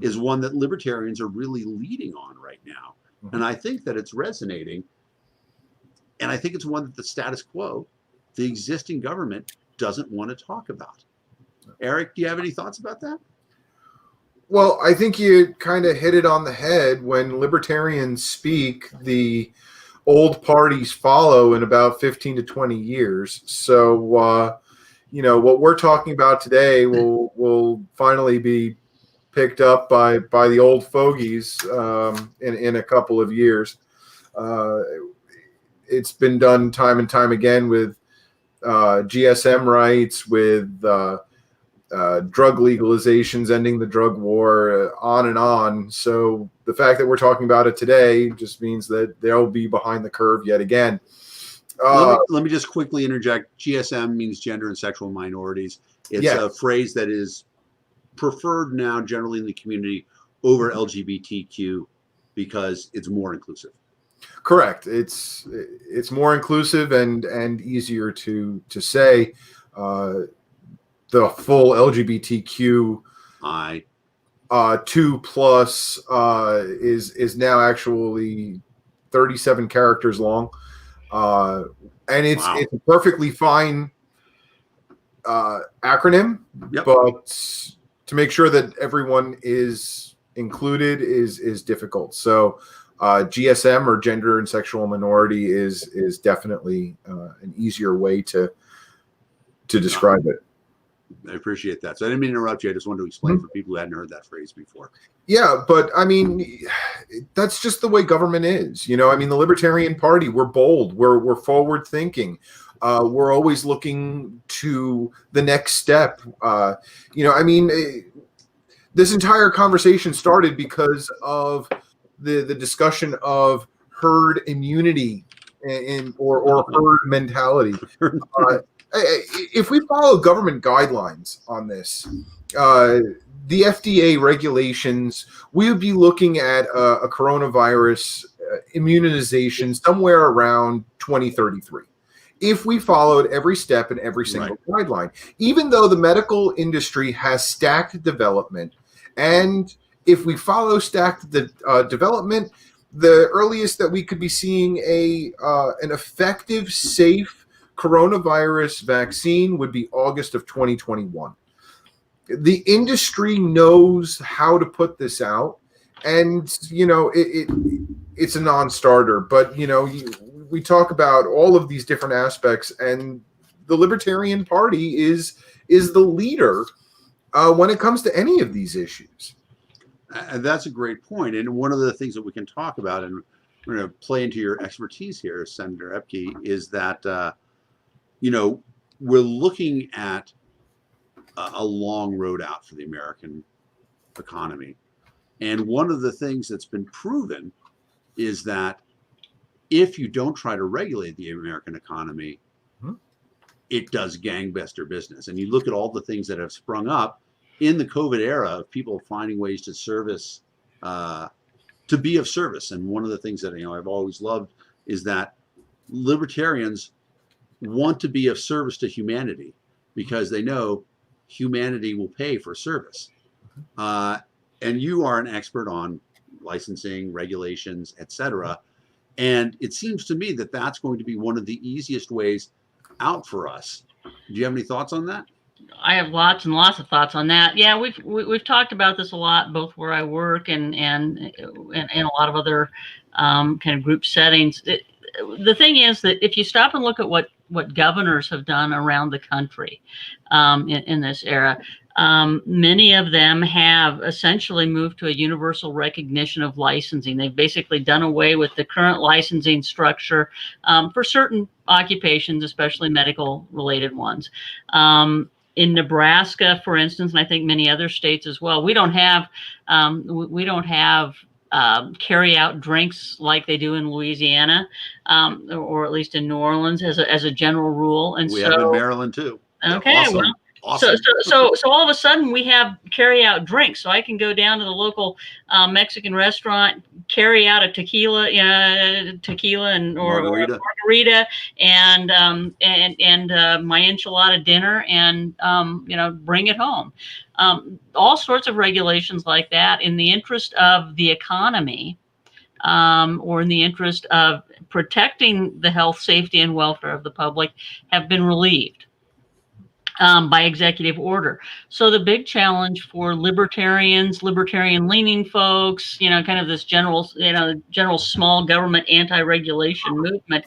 is one that libertarians are really leading on right now. And I think that it's resonating. And I think it's one that the status quo, the existing government, doesn't want to talk about. Eric, do you have any thoughts about that?
Well, I think you kind of hit it on the head. When libertarians speak, the old parties follow in about 15 to 20 years. So, you know, what we're talking about today will finally be picked up by the old fogies in a couple of years. It's been done time and time again with GSM rights, with drug legalizations, ending the drug war, on and on. So the fact that we're talking about it today just means that they'll be behind the curve yet again.
Let me just quickly interject. GSM means gender and sexual minorities. It's
yes.
a phrase that is preferred now generally in the community over LGBTQ because it's more inclusive.
Correct. It's more inclusive and easier to say. The full LGBTQ 2+ is now actually 37 characters long, and it's a perfectly fine acronym.
Yep.
But to make sure that everyone is included is difficult. So GSM, or gender and sexual minority, is definitely an easier way to describe it.
I appreciate that. So I didn't mean to interrupt you. I just wanted to explain for people who hadn't heard that phrase before.
Yeah, but I mean, that's just the way government is. You know, I mean, the Libertarian Party, we're bold, we're forward thinking. We're always looking to the next step. You know, I mean, this entire conversation started because of the discussion of herd immunity or herd mentality. If we follow government guidelines on this, the FDA regulations, we would be looking at a coronavirus immunization somewhere around 2033. If we followed every step in every single guideline, even though the medical industry has stacked development, and if we follow stacked development, the earliest that we could be seeing an effective, safe coronavirus vaccine would be August of 2021. The industry knows how to put this out, and you know it's a non-starter. But you know, we talk about all of these different aspects, and the Libertarian Party is the leader when it comes to any of these issues.
And that's a great point. And one of the things that we can talk about, and we're going to play into your expertise here, Senator Epke, is that you know, we're looking at a long road out for the American economy. And one of the things that's been proven is that if you don't try to regulate the American economy, it does gangbuster business. And you look at all the things that have sprung up in the COVID era of people finding ways to service, to be of service. And one of the things that, you know, I've always loved is that libertarians want to be of service to humanity because they know humanity will pay for service. And you are an expert on licensing, regulations, etc. And it seems to me that that's going to be one of the easiest ways out for us. Do you have any thoughts on that?
I have lots and lots of thoughts on that. Yeah, we've talked about this a lot, both where I work and a lot of other kind of group settings. The thing is that if you stop and look at what governors have done around the country in this era, many of them have essentially moved to a universal recognition of licensing. They've basically done away with the current licensing structure for certain occupations, especially medical related ones. In Nebraska, for instance, and I think many other states as well, we don't have carry out drinks like they do in Louisiana, or at least in New Orleans as a general rule. And
we have in Maryland too.
Okay,
awesome.
well,
Awesome.
So all of a sudden we have carry out drinks. So I can go down to the local Mexican restaurant, carry out a tequila, and or margarita and my enchilada dinner, and bring it home. All sorts of regulations like that in the interest of the economy, or in the interest of protecting the health, safety, and welfare of the public have been relieved. by executive order. So the big challenge for libertarians, libertarian-leaning folks, kind of this general small government anti-regulation movement,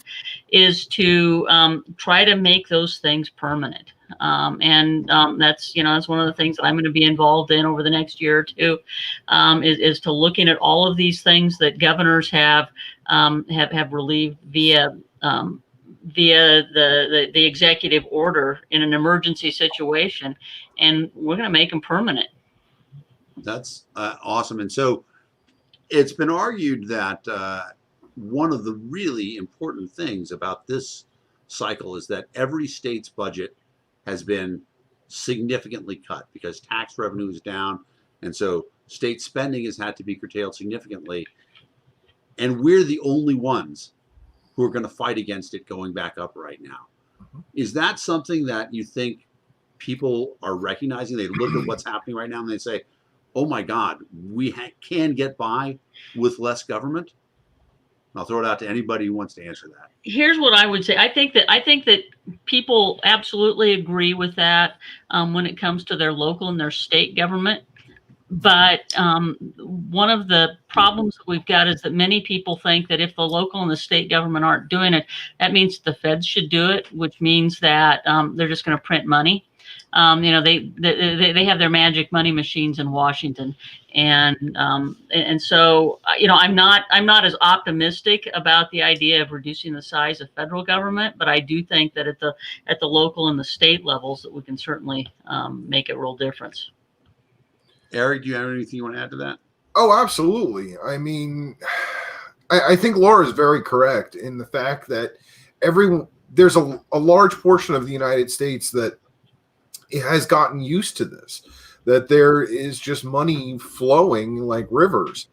is to try to make those things permanent. That's one of the things that I'm going to be involved in over the next year or two, is to looking at all of these things that governors have relieved via the executive order in an emergency situation, and we're going to make them permanent.
That's awesome. And so it's been argued that one of the really important things about this cycle is that every state's budget has been significantly cut because tax revenue is down, and so state spending has had to be curtailed significantly, and we're the only ones who are going to fight against it going back up right now. Is that something that you think people are recognizing? They look at what's happening right now and they say, oh my God, we can get by with less government? I'll throw it out to anybody who wants to answer that.
Here's what I would say. I think that people absolutely agree with that when it comes to their local and their state government. But one of the problems that we've got is that many people think that if the local and the state government aren't doing it, that means the feds should do it, which means that they're just going to print money. They have their magic money machines in Washington, and so I'm not as optimistic about the idea of reducing the size of federal government, but I do think that at the local and the state levels that we can certainly make a real difference.
Eric, do you have anything you want to add to that?
Oh, absolutely. I mean, I think Laura is very correct in the fact that there's a large portion of the United States that has gotten used to this, that there is just money flowing like rivers.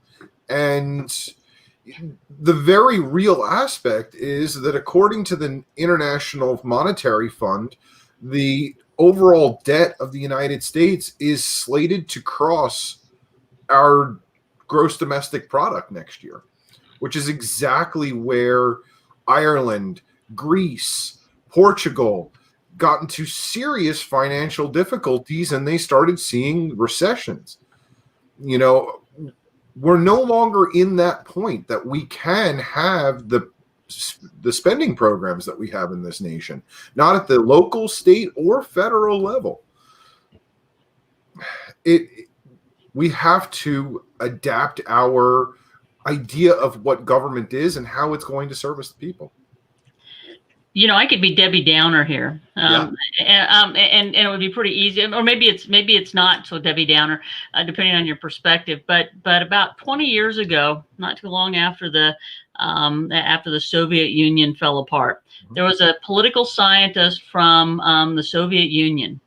And the very real aspect is that according to the International Monetary Fund, the overall debt of the United States is slated to cross our gross domestic product next year, which is exactly where Ireland, Greece, Portugal got into serious financial difficulties and they started seeing recessions. We're no longer in that point that we can have the spending programs that we have in this nation, not at the local, state, or federal level. We have to adapt our idea of what government is and how it's going to service the people.
I could be Debbie Downer here, and it would be pretty easy, or maybe it's not so Debbie Downer, depending on your perspective. But about 20 years ago, not too long after the Soviet Union fell apart, there was a political scientist from the Soviet Union,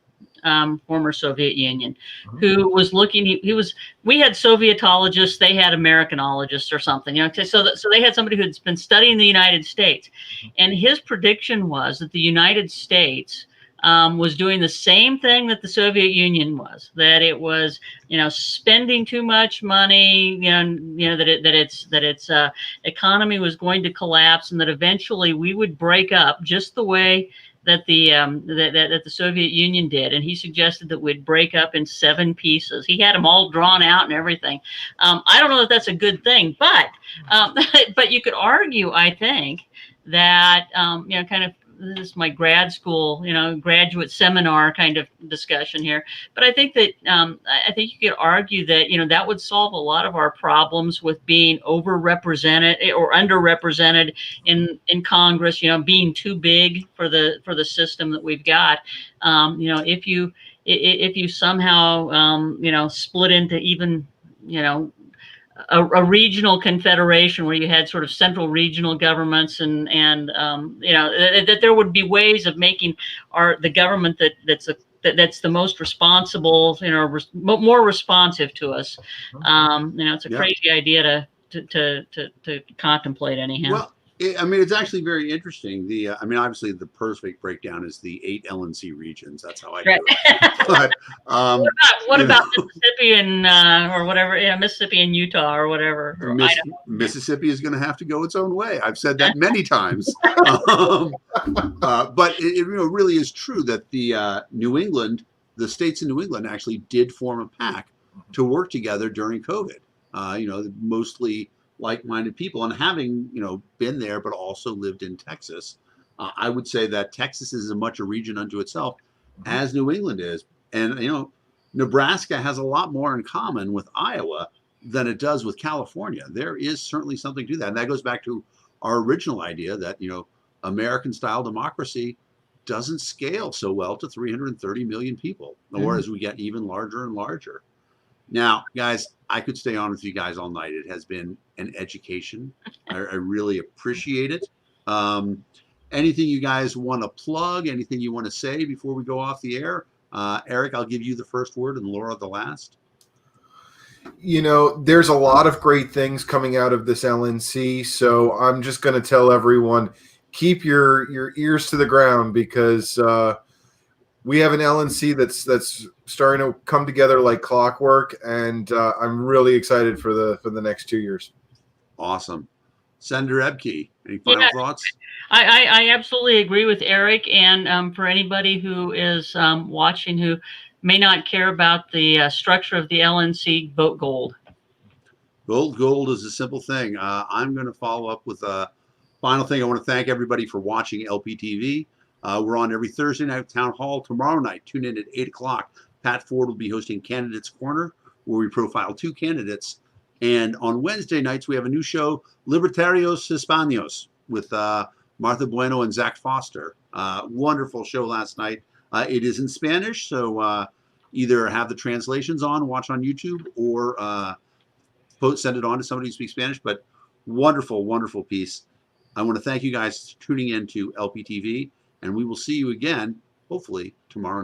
former Soviet Union, who was looking. We had Sovietologists, they had Americanologists or something. So they had somebody who'd been studying the United States, and his prediction was that the United States was doing the same thing that the Soviet Union was, that it was, spending too much money, that its economy was going to collapse, and that eventually we would break up just the way that the Soviet Union did. And he suggested that we'd break up in 7 pieces. He had them all drawn out and everything. I don't know if that's a good thing, but but you could argue, I think, that kind of, this is my grad school, graduate seminar kind of discussion here. But I think that I think you could argue that that would solve a lot of our problems with being overrepresented or underrepresented in Congress. Being too big for the system that we've got. If you somehow split into even a regional confederation where you had sort of central regional governments and that there would be ways of making the government that's the most responsible, more responsive to us. It's a crazy idea to contemplate anyhow.
Well, I mean, it's actually very interesting. I mean, obviously, the perfect breakdown is the 8 LNC regions. That's how I do it. But
what about Mississippi and or whatever? Yeah, Mississippi and Utah or whatever. Or
Mississippi is going to have to go its own way. I've said that many times. But it really is true that the states in New England actually did form a pact to work together during COVID. Mostly like-minded people, and having been there but also lived in Texas, I would say that Texas is as much a region unto itself as New England is. And Nebraska has a lot more in common with Iowa than it does with California. There is certainly something to that, and that goes back to our original idea that American style democracy doesn't scale so well to 330 million people, or as we get even larger and larger. Now, guys, I could stay on with you guys all night. It has been an education. I really appreciate it. Anything you guys want to plug? Anything you want to say before we go off the air? Eric, I'll give you the first word and Laura the last.
There's a lot of great things coming out of this LNC, so I'm just going to tell everyone, keep your ears to the ground, because we have an LNC that's starting to come together like clockwork, and I'm really excited for the next 2 years.
Awesome. Senator Ebke, any final thoughts?
I absolutely agree with Eric, and for anybody who is watching who may not care about the structure of the LNC, vote gold.
Gold is a simple thing. I'm going to follow up with a final thing. I want to thank everybody for watching LPTV. We're on every Thursday night at Townhall. Tomorrow night, tune in at 8 o'clock. Pat Ford will be hosting Candidates Corner, where we profile 2 candidates. And on Wednesday nights, we have a new show, Libertarios Hispanos, with Martha Bueno and Zach Foster. Wonderful show last night. It is in Spanish, so either have the translations on, watch on YouTube, or send it on to somebody who speaks Spanish. But wonderful, wonderful piece. I want to thank you guys for tuning in to LPTV. And we will see you again, hopefully, tomorrow night.